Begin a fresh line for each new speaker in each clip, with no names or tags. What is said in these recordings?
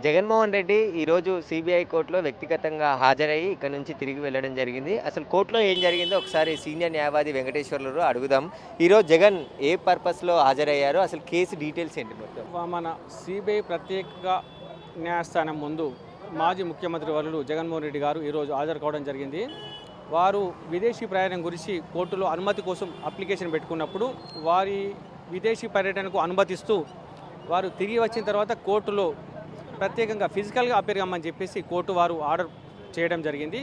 జగన్మోహన్ రెడ్డి ఈరోజు సిబిఐ కోర్టులో వ్యక్తిగతంగా హాజరయ్యి ఇక్కడ నుంచి తిరిగి వెళ్ళడం జరిగింది. అసలు కోర్టులో ఏం జరిగిందో ఒకసారి సీనియర్ న్యాయవాది వెంకటేశ్వర్లు అడుగుదాం. ఈరోజు జగన్ ఏ పర్పస్లో హాజరయ్యారో అసలు కేసు డీటెయిల్స్ ఏంటి మొత్తం?
మన సిబిఐ ప్రత్యేక న్యాయస్థానం ముందు మాజీ ముఖ్యమంత్రి వర్యులు జగన్మోహన్ రెడ్డి గారు ఈరోజు హాజరు కావడం జరిగింది. వారు విదేశీ ప్రయాణం గురించి కోర్టులో అనుమతి కోసం అప్లికేషన్ పెట్టుకున్నప్పుడు వారి విదేశీ పర్యటనకు అనుమతిస్తూ వారు తిరిగి వచ్చిన తర్వాత కోర్టులో ప్రత్యేకంగా ఫిజికల్గా అపేర్ కమ్మని చెప్పేసి కోర్టు వారు ఆర్డర్ చేయడం జరిగింది.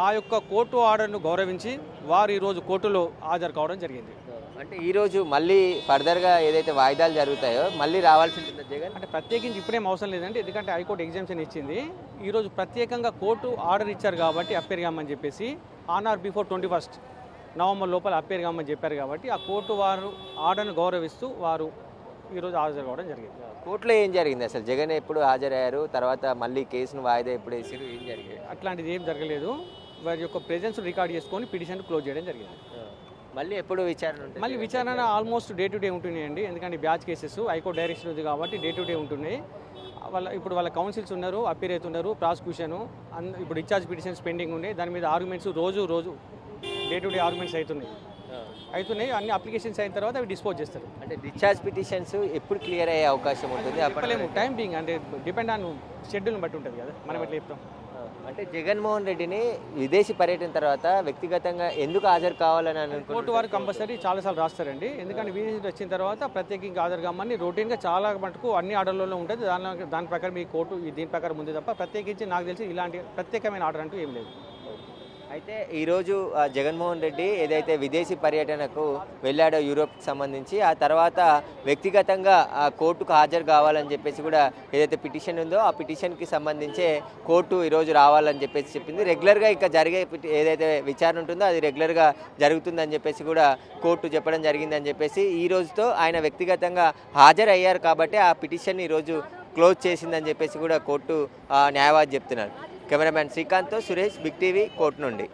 ఆ యొక్క కోర్టు ఆర్డర్ను గౌరవించి వారు ఈరోజు కోర్టులో హాజరు కావడం జరిగింది.
అంటే ఈరోజు మళ్ళీ ఫర్దర్గా ఏదైతే వాయిదాలు జరుగుతాయో మళ్ళీ రావాల్సి ఉంటుంది జగన్?
అంటే ప్రత్యేకించి ఇప్పుడేం అవసరం లేదండి, ఎందుకంటే హైకోర్టు ఎగ్జామ్షన్ ఇచ్చింది. ఈరోజు ప్రత్యేకంగా కోర్టు ఆర్డర్ ఇచ్చారు కాబట్టి అపేర్ కమ్మని చెప్పేసి ఆన్ ఆర్ బిఫోర్ 21 నవంబర్ లోపల అపేర్ కమ్మని చెప్పారు కాబట్టి ఆ కోర్టు వారు ఆర్డర్ను గౌరవిస్తూ వారు ఈరోజు హాజరు కావడం జరిగింది.
కోర్టులో ఏం జరిగింది అసలు? జగన్ ఎప్పుడు హాజరయ్యారు, తర్వాత మళ్ళీ కేసును వాయిదా ఎప్పుడు వేసారు, ఏం జరిగింది?
అట్లాంటిది ఏం జరగలేదు. వారి యొక్క ప్రెజెన్స్ రికార్డ్ చేసుకొని పిటిషన్ క్లోజ్ చేయడం జరిగింది.
మళ్ళీ ఎప్పుడు విచారణ ఉంటుంది?
మళ్ళీ విచారణ ఆల్మోస్ట్ డే టు డే ఉంటున్నాయండి, ఎందుకంటే బ్యాచ్ కేసెస్ హైకోర్టు డైరెక్షన్ ఉంది కాబట్టి డే టు డే ఉంటున్నాయి. వాళ్ళ కౌన్సిల్స్ ఉన్నారు, అపీర్ అవుతున్నారు, ప్రాసిక్యూషన్ ఇప్పుడు డిశ్చార్జ్ పిటిషన్స్ పెండింగ్ ఉన్నాయి. దాని మీద ఆర్గ్యుమెంట్స్ రోజు డే టు డే ఆర్గ్యుమెంట్స్ అవుతున్నాయి. అన్ని అప్లికేషన్స్ అయిన తర్వాత అవి డిస్పోజ్ చేస్తారు.
అంటే డిశ్చార్జ్ పిటిషన్స్ ఎప్పుడు క్లియర్ అయ్యే అవకాశం ఉంటుంది?
చెప్పలేము, టైం బీయింగ్ అంటే డిపెండ్ ఆన్ షెడ్యూల్ని బట్టి ఉంటుంది కదా, మనం ఎట్లా చెప్తాం.
అంటే జగన్మోహన్ రెడ్డిని విదేశీ పర్యటన తర్వాత వ్యక్తిగతంగా ఎందుకు హాజరు కావాలని అనుకుంటున్నారు?
కోర్టు వారు కంపల్సరీ చాలాసార్లు రాస్తారండి, ఎందుకంటే విదేశీ వచ్చిన తర్వాత ప్రత్యేకంగా హాజరు కమ్మని రొటీన్గా చాలా మటుకు అన్ని ఆర్డర్లలో ఉంటుంది. దాని ప్రకారం ఈ కోర్టు దీని ప్రకారం ఉంది తప్ప ప్రత్యేకించి నాకు తెలిసి ఇలాంటి ప్రత్యేకమైన ఆర్డర్ అంటూ ఏం లేదు.
అయితే ఈరోజు జగన్మోహన్ రెడ్డి ఏదైతే విదేశీ పర్యటనకు వెళ్ళాడో యూరోప్కి సంబంధించి, ఆ తర్వాత వ్యక్తిగతంగా ఆ కోర్టుకు హాజరు కావాలని చెప్పేసి కూడా ఏదైతే పిటిషన్ ఉందో ఆ పిటిషన్కి సంబంధించే కోర్టు ఈరోజు రావాలని చెప్పేసి చెప్పింది. రెగ్యులర్గా ఇక జరిగే ఏదైతే విచారణ ఉంటుందో అది రెగ్యులర్గా జరుగుతుందని చెప్పేసి కూడా కోర్టు చెప్పడం జరిగిందని చెప్పేసి ఈ రోజుతో ఆయన వ్యక్తిగతంగా హాజరయ్యారు కాబట్టి ఆ పిటిషన్ ఈరోజు క్లోజ్ చేసిందని చెప్పేసి కూడా కోర్టు న్యాయవాది చెప్తున్నారు. కెమెరామ్యాన్ శ్రీకాంత్తో సురేష్, బిగ్ టీవీ, కోర్టు నుండి.